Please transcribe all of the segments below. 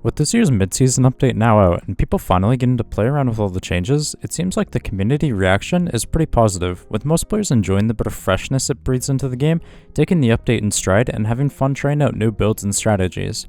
With this year's Midseason update now out and people finally getting to play around with all the changes, it seems like the community reaction is pretty positive, with most players enjoying the bit of freshness it breathes into the game, taking the update in stride, and having fun trying out new builds and strategies.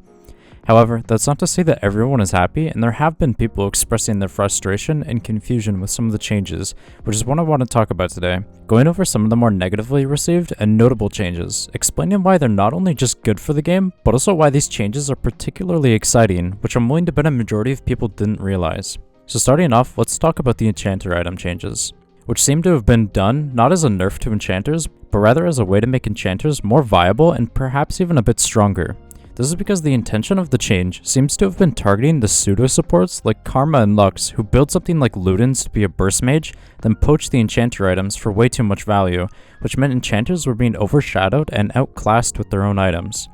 However, that's not to say that everyone is happy, and there have been people expressing their frustration and confusion with some of the changes, which is what I want to talk about today, going over some of the more negatively received and notable changes, explaining why they're not only just good for the game, but also why these changes are particularly exciting, which I'm willing to bet a majority of people didn't realize. So starting off, let's talk about the Enchanter item changes, which seem to have been done not as a nerf to enchanters, but rather as a way to make enchanters more viable and perhaps even a bit stronger. This is because the intention of the change seems to have been targeting the pseudo-supports like Karma and Lux, who build something like Ludens to be a burst mage, then poach the enchanter items for way too much value, which meant enchanters were being overshadowed and outclassed with their own items.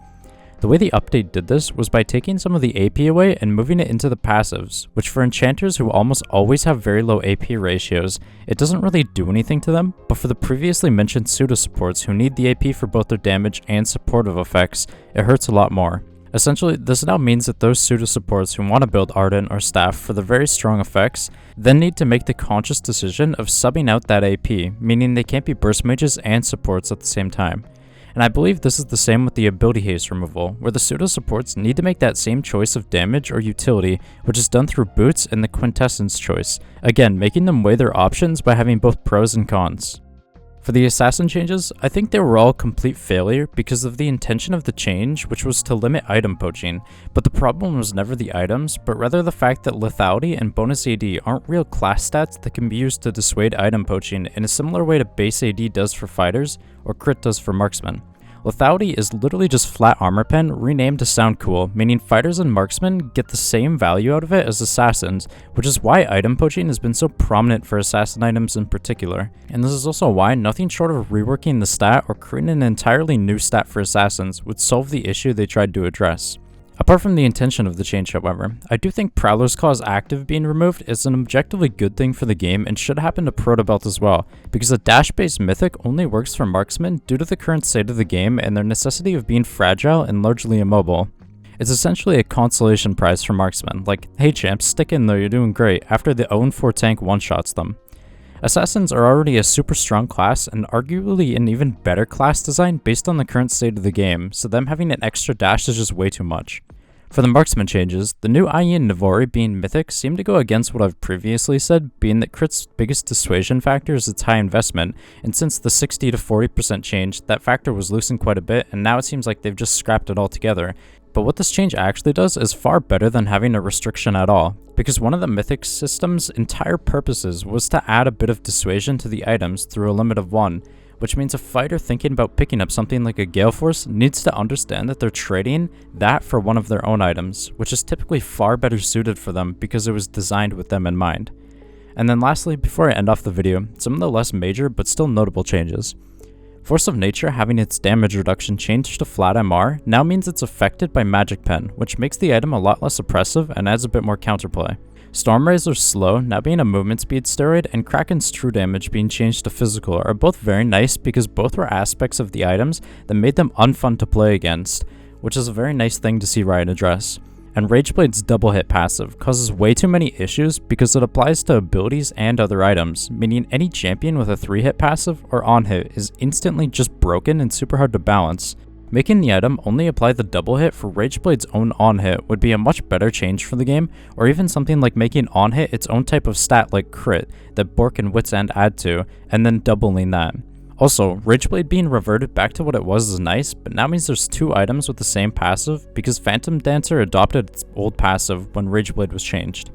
The way the update did this was by taking some of the AP away and moving it into the passives, which for enchanters who almost always have very low AP ratios, it doesn't really do anything to them, but for the previously mentioned pseudo-supports who need the AP for both their damage and supportive effects, it hurts a lot more. Essentially, this now means that those pseudo-supports who want to build Ardent or Staff for the very strong effects then need to make the conscious decision of subbing out that AP, meaning they can't be burst mages and supports at the same time. And I believe this is the same with the ability haste removal, where the pseudo-supports need to make that same choice of damage or utility, which is done through boots and the quintessence choice, again making them weigh their options by having both pros and cons. For the assassin changes, I think they were all a complete failure because of the intention of the change, which was to limit item poaching, but the problem was never the items, but rather the fact that lethality and bonus AD aren't real class stats that can be used to dissuade item poaching in a similar way to base AD does for fighters or crit does for marksmen. Lethality is literally just flat armor pen renamed to sound cool, meaning fighters and marksmen get the same value out of it as assassins, which is why item poaching has been so prominent for assassin items in particular. And this is also why nothing short of reworking the stat or creating an entirely new stat for assassins would solve the issue they tried to address. Apart from the intention of the change, however, I do think Prowler's Claws active being removed is an objectively good thing for the game and should happen to Protobelt as well, because a dash-based mythic only works for marksmen due to the current state of the game and their necessity of being fragile and largely immobile. It's essentially a consolation prize for marksmen, like, hey champs, stick in though, you're doing great, after the own 4 tank one-shots them. Assassins are already a super strong class and arguably an even better class design based on the current state of the game, so them having an extra dash is just way too much. For the marksman changes, the new IE and Navori being mythic seem to go against what I've previously said, being that crit's biggest dissuasion factor is its high investment, and since the 60 to 40% change, that factor was loosened quite a bit, and now it seems like they've just scrapped it altogether. But what this change actually does is far better than having a restriction at all, because one of the mythic system's entire purposes was to add a bit of dissuasion to the items through a limit of 1, which means a fighter thinking about picking up something like a Gale Force needs to understand that they're trading that for one of their own items, which is typically far better suited for them because it was designed with them in mind. And then lastly, before I end off the video, some of the less major but still notable changes. Force of Nature having its damage reduction changed to flat MR now means it's affected by Magic Pen, which makes the item a lot less oppressive and adds a bit more counterplay. Stormrazor's Slow now being a movement speed steroid and Kraken's True Damage being changed to physical are both very nice because both were aspects of the items that made them unfun to play against, which is a very nice thing to see Riot address. And Rageblade's double hit passive causes way too many issues because it applies to abilities and other items, meaning any champion with a 3-hit passive or on hit is instantly just broken and super hard to balance. Making the item only apply the double hit for Rageblade's own on hit would be a much better change for the game, or even something like making on hit its own type of stat like crit that Bork and Wit's End add to, and then doubling that. Also, Rageblade being reverted back to what it was is nice, but now means there's 2 items with the same passive because Phantom Dancer adopted its old passive when Rageblade was changed.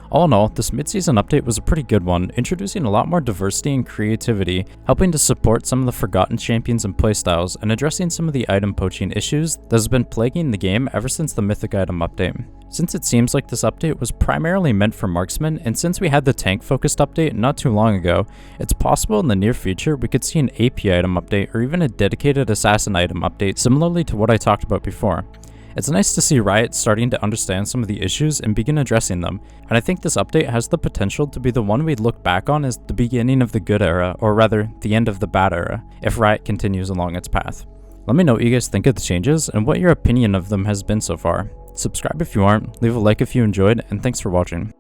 All in all, this mid-season update was a pretty good one, introducing a lot more diversity and creativity, helping to support some of the forgotten champions and playstyles, and addressing some of the item poaching issues that has been plaguing the game ever since the Mythic item update. Since it seems like this update was primarily meant for marksmen, and since we had the tank-focused update not too long ago, it's possible in the near future we could see an AP item update or even a dedicated assassin item update similarly to what I talked about before. It's nice to see Riot starting to understand some of the issues and begin addressing them, and I think this update has the potential to be the one we'd look back on as the beginning of the good era, or rather, the end of the bad era, if Riot continues along its path. Let me know what you guys think of the changes and what your opinion of them has been so far. Subscribe if you aren't, leave a like if you enjoyed, and thanks for watching.